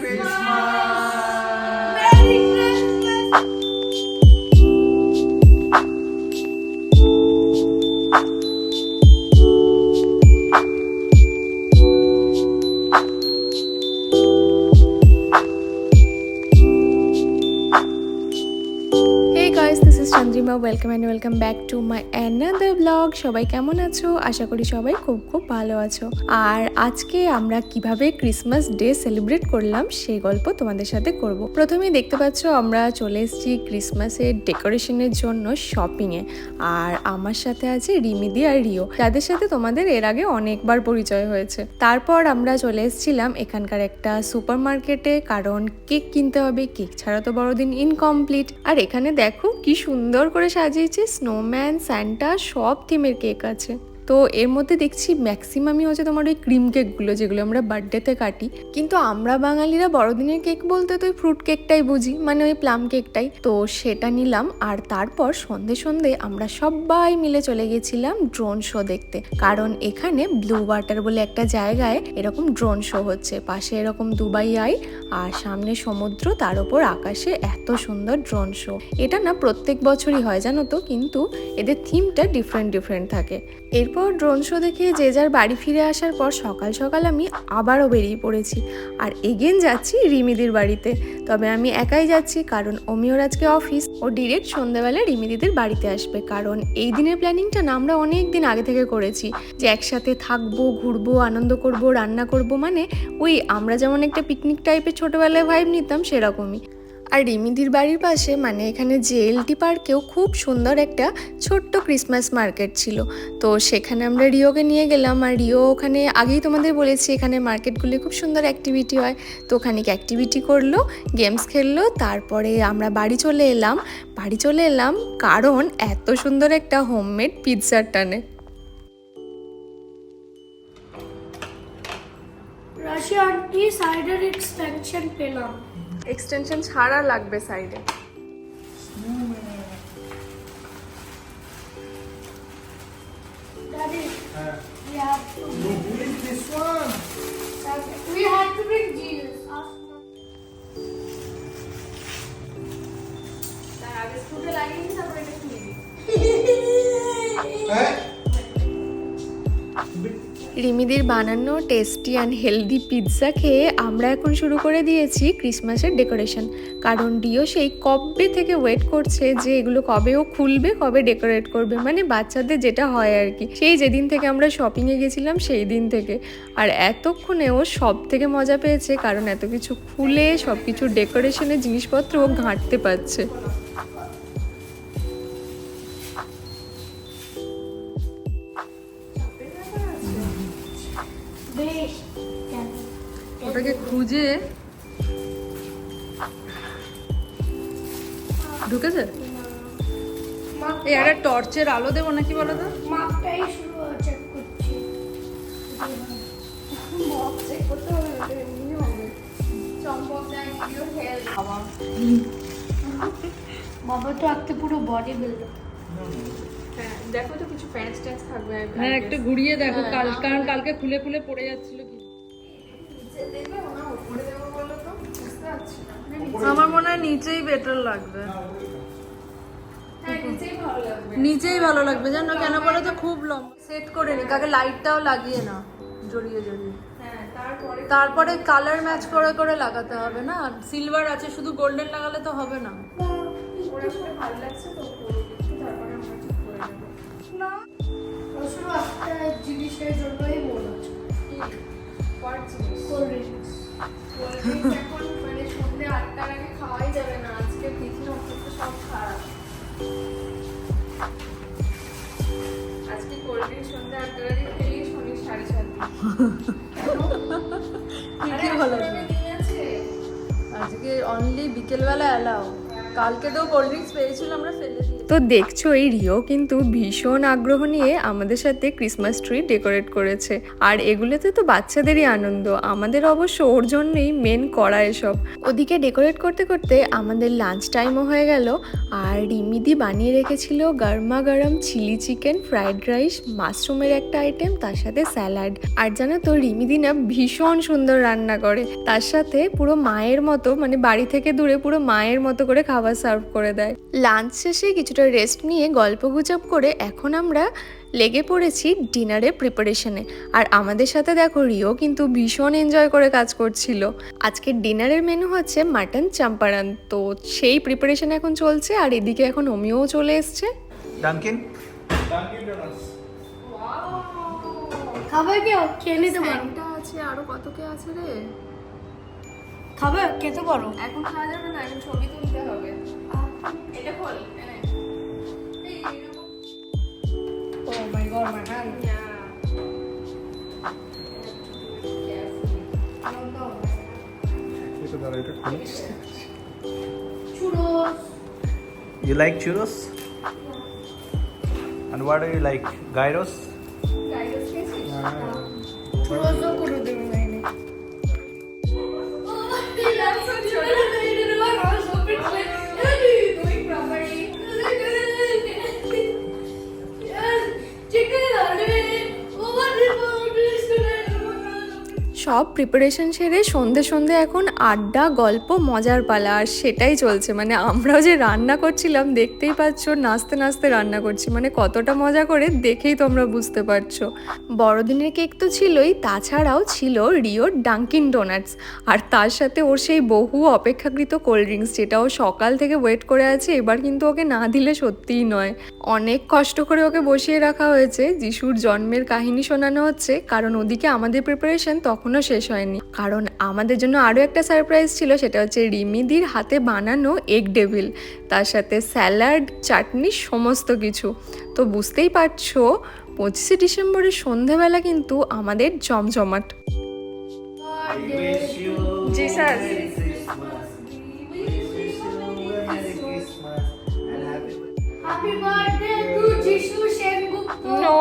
Chandrima welcome and welcome back to my another blog. সবাই কেমন আছো? আশা করি সবাই খুব খুব ভালো আছো। আর আজকে আমরা কিভাবে ক্রিসমাস ডে সেলিব্রেট করলাম সেই গল্প তোমাদের সাথে করব। প্রথমেই দেখতে পাচ্ছ আমরা চলে এসেছি ক্রিসমাসের ডেকোরেশনের জন্য শপিংয়ে। আর আমার সাথে আছে রিমিদি আর রিও, যাদের সাথে তোমাদের এর আগে অনেকবার পরিচয় হয়েছে। তারপর আমরা চলে এসেছিলাম এখানকার একটা সুপার মার্কেটে, কারণ কেক কিনতে হবে, কেক ছাড়া তো বড়দিন ইনকমপ্লিট। আর এখানে দেখো কি সুন্দর করে সাজিয়েছে, স্নোম্যান, স্যান্টা, সব থিমের কেক আছে। তো এর মধ্যে দেখছি ম্যাক্সিমামই হচ্ছে তোমার ওই ক্রিম কেকগুলো, যেগুলো আমরা বার্থডেতে কাটি। কিন্তু আমরা বাঙালিরা বড়দিনের কেক বলতে তো ওই ফ্রুট কেকটাই বুঝি, মানে ওই প্লাম কেকটাই। তো সেটা নিলাম। আর তারপর সন্ধে সন্ধে আমরা সবাই মিলে চলে গেছিলাম ড্রোন শো দেখতে, কারণ এখানে ব্লু ওয়াটার বলে একটা জায়গায় এরকম ড্রোন শো হচ্ছে। পাশে এরকম দুবাই আই আর সামনে সমুদ্র, তার উপর আকাশে এত সুন্দর ড্রোন শো। এটা না প্রত্যেক বছরই হয় জানো তো, কিন্তু এদের থিমটা ডিফারেন্ট থাকে। এরপর ড্রোন শো দেখে যে যার বাড়ি ফিরে আসার পর সকাল সকাল আমি আবারও বেরিয়ে পড়েছি আর এগেন যাচ্ছি রিমিদির বাড়িতে। তবে আমি একাই যাচ্ছি, কারণ অমিওর আজকে অফিস, ও ডিরেক্ট সন্ধ্যাবেলা রিমিদিদের বাড়িতে আসবে। কারণ এই দিনের প্ল্যানিংটা না আমরা অনেক দিন আগে থেকে করেছি, যে একসাথে থাকবো, ঘুরবো, আনন্দ করব, রান্না করব, মানে ওই আমরা যেমন একটা পিকনিক টাইপের ছোটোবেলায় ভাইব নিতাম সেরকমই। আর রিমিদির বাড়ির পাশে মানে এখানে জেএলটি পার্কেও খুব সুন্দর একটা ছোট্ট ক্রিসমাস মার্কেট ছিল। তো সেখানে আমরা রিওকে নিয়ে গেলাম। আর রিও ওখানে আগেই তোমাদের বলেছি এখানে মার্কেটগুলি খুব সুন্দর অ্যাক্টিভিটি হয়, তো ওখানে অ্যাক্টিভিটি করলো, গেমস খেললো। তারপরে আমরা বাড়ি চলে এলাম কারণ এত সুন্দর একটা হোমমেড পিৎজার টানে। রাশিয়ান কি সাইডের এক্সটেনশন পেলাম, এক্সটেনশন ছাড়া লাগবে সাইডে। Daddy, we have to. No, who is this one? We have to bring Jesus. তার আগে স্কুটে লাগিয়ে নিস, তারপর এটা কিনে দিই। রিমিদির বানানো টেস্টি অ্যান্ড হেলদি পিৎজা খেয়ে আমরা এখন শুরু করে দিয়েছি ক্রিসমাসের ডেকোরেশন। কারণ ডিও সেই কবে থেকে ওয়েট করছে যে এগুলো কবে ও খুলবে, কবে ডেকোরেট করবে, মানে বাচ্চাদের যেটা হয় আর কি। সেই যেদিন থেকে আমরা শপিংয়ে গেছিলাম সেই দিন থেকে। আর এতক্ষণে ও সব থেকে মজা পেয়েছে, কারণ এত কিছু খুলে সব কিছু ডেকোরেশনের জিনিসপত্র ও ঘাঁটতে পারছে। ওটাকে খুঁজে ঢুকেছে। এই একটা টর্চের আলো দেবো নাকি বলো তো? মাপটাই শুরু চেক করছি। মাপ চেক করতে হবে না, এমনি হবে। চম্পক দেয় ভিডিও হেল বাবা তো আজকে পুরো বডি বিল্ডার। হ্যাঁ দেখো তো কিছু প্যান্ট ট্যান্স থাকবে। হ্যাঁ একটু ঘুরিয়ে দেখো, কারণ কালকে খুলে খুলে পড়ে যাচ্ছিল কি। আমার মনে হয় নিচেই বেটার লাগবে, নিচেই ভালো লাগবে। জানো কেন বলো তো, খুব লম্বা সেট করে নি, কাকে লাইটটাও লাগিয়ে না জড়িয়ে তারপরে কালার ম্যাচ করে করে লাগাতে হবে না। সিলভার আছে, শুধু গোল্ডেন লাগালে তো হবে না। জিনিসের জন্যই মনে হচ্ছে এখন মানে সন্ধ্যে 8টার আগে খাওয়াই যাবে না, আজকে তিথি নক্ষত্র সব খারাপ। আজকে কোল্ড ড্রিঙ্ক সন্ধ্যে 8টার আগে খেলেই শনি 7:30। আজকে অনলি বিকেলবেলা এলাও, কালকে তো কোল্ড ড্রিঙ্কস পেয়েছিলাম আমরা, ফেলে দিয়েছি। তো দেখছো এই রিও কিন্তু ভীষণ আগ্রহ নিয়ে আমাদের সাথে ক্রিসমাস ট্রি ডেকোরেট করেছে। আর এগুলোতে তো বাচ্চাদেরই আনন্দ, আমাদের অবশ্য ওর জন্যই মেন করা এসব। ওদিকে ডেকোরেট করতে করতে আমাদের লাঞ্চ টাইমও হয়ে গেল। আর রিমিদি বানিয়ে রেখেছিল গরমা গরম চিলি চিকেন, ফ্রাইড রাইস, মাশরুমের একটা আইটেম, তার সাথে স্যালাড। আর জানো তো রিমিদি না ভীষণ সুন্দর রান্না করে, তার সাথে পুরো মায়ের মতো, মানে বাড়ি থেকে দূরে পুরো মায়ের মতো করে খাবার সার্ভ করে দেয়। লাঞ্চ শেষে কিছুটা রেস্ট নিয়ে গল্প গুজব করে এখন আমরা লেগে পড়েছি ডিনারের প্রিপারেশনে। আর আমাদের সাথে দেখো রিও কিন্তু ভীষণ এনজয় করে কাজ করছিল। আজকের ডিনারের মেনু হচ্ছে মাটন চাম্পারান, তো সেই প্রিপারেশন এখন চলছে। আর এদিকে এখন অমিও চলে এসছে। ডানকিন খাবার কি খেয়ে নিতে পারো? একটা আছে, আরো কত কে আছে রে? খাবে খেতে পারো। এখন খাওয়া যাবে না, এখন ছবি তুলতে হবে। এটা খোল। Oh my god, my hand. Churros. You like churros? And what do you like? Gyros? Churros ও করে দেবে নাইনে। সব প্রিপারেশন সেরে সন্ধে সন্ধে এখন আড্ডা, গল্প, মজার পালা। আর সেটাই চলছে, মানে আমরাও যে রান্না করছিলাম দেখতেই পাচ্ছ, নাচতে নাচতে রান্না করছি, মানে কতটা মজা করে দেখেই তোমরা বুঝতে পারছো। বড়দিনের কেক তো ছিলই, তাছাড়াও ছিল রিওর ডাঙ্কিন ডোনাটস, আর তার সাথে ওর সেই বহু অপেক্ষাকৃত কোল্ড ড্রিঙ্কস, যেটা ও সকাল থেকে ওয়েট করে আছে। এবার কিন্তু ওকে না দিলে সত্যিই নয়। অনেক কষ্ট করে ওকে বসিয়ে রাখা হয়েছে, যিশুর জন্মের কাহিনী শোনানো হচ্ছে, কারণ ওদিকে আমাদের প্রিপারেশন তখনও শেষ হয়নি। কারণ আমাদের জন্য আরও একটা সারপ্রাইজ ছিল, সেটা হচ্ছে রিমিদির হাতে বানানো এগ ডেভিল, তার সাথে স্যালাড, চাটনি, সমস্ত কিছু। তো বুঝতেই পারছো 25শে ডিসেম্বরের সন্ধেবেলা কিন্তু আমাদের জমজমাট। Jesus Happy birthday to Jishu Sengupta. No.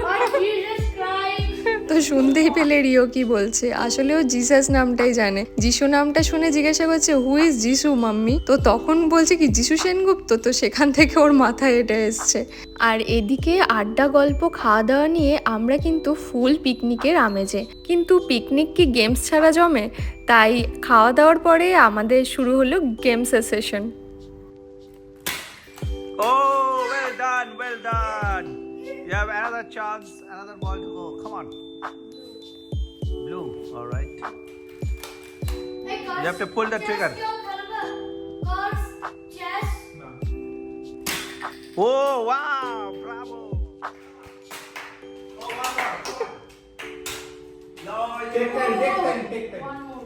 Or Jesus Christ. তো শুনতেই পেলে রিও কি বলছে, আসলে ও জিসাস নামটাই জানে। যিশু নামটা শুনে জিজ্ঞাসা করছে হু ইজ যিশু মাম্মি, তো তখন বলছে কি যিশু সেনগুপ্ত, তো সেখান থেকে ওর মাথায় এটা এসছে। আর এদিকে আড্ডা, গল্প, খাওয়া দাওয়া নিয়ে আমরা কিন্তু ফুল পিকনিকের আমেজে। কিন্তু পিকনিক কি গেমস ছাড়া জমে? তাই খাওয়া দাওয়ার পরে আমাদের শুরু হলো গেমসের session. Oh, well done, well done. You have another chance, another ball to go. Come on. Blue, all right. Hey, You have to pull the trigger. Cards, chess. Oh, wow, bravo. Take time. One more.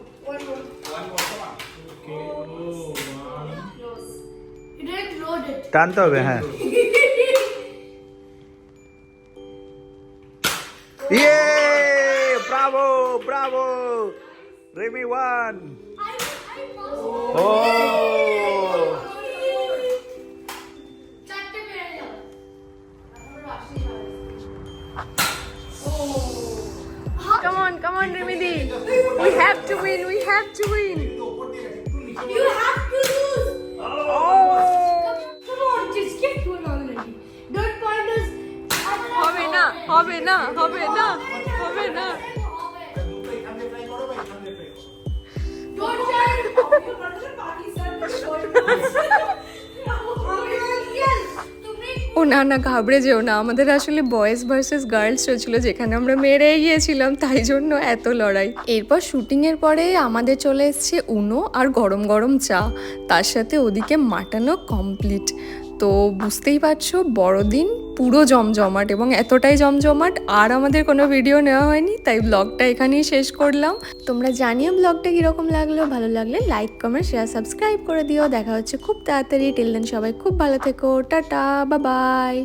You didn't load it. টানতে হবে, হ্যাঁ। Yay! Bravo! Remy won. Oh! চারটে পেরে যাও। Come on, Rimidi. We have to win. You have to lose. Oh! Come on, just get one already. Don't point us. হবে না। Don't try. ও না ঘাবড়ে যেও না, আমাদের আসলে বয়েজ ভার্সেস গার্লস চলছিল, যেখানে আমরা মেরে গিয়েছিলাম, তাই জন্য এত লড়াই। এরপর শুটিংয়ের পরে আমাদের চলে এসছে উনো আর গরম গরম চা, তার সাথে ওদিকে মাটানো কমপ্লিট। তো বুঝতেই পারছো বড়দিন পুরো জমজমাট, এবং এতটাই জমজমাট আর আমাদের কোনো ভিডিও নেওয়া হয়নি, তাই ব্লগটা এখানেই শেষ করলাম। তোমরা জানিও ব্লগটা কীরকম লাগলো, ভালো লাগলে লাইক, কমেন্ট, শেয়ার, সাবস্ক্রাইব করে দিও। দেখা হচ্ছে খুব তাড়াতাড়ি। টিল দেন সবাই খুব ভালো থেকো, টাটা, বাই বাই।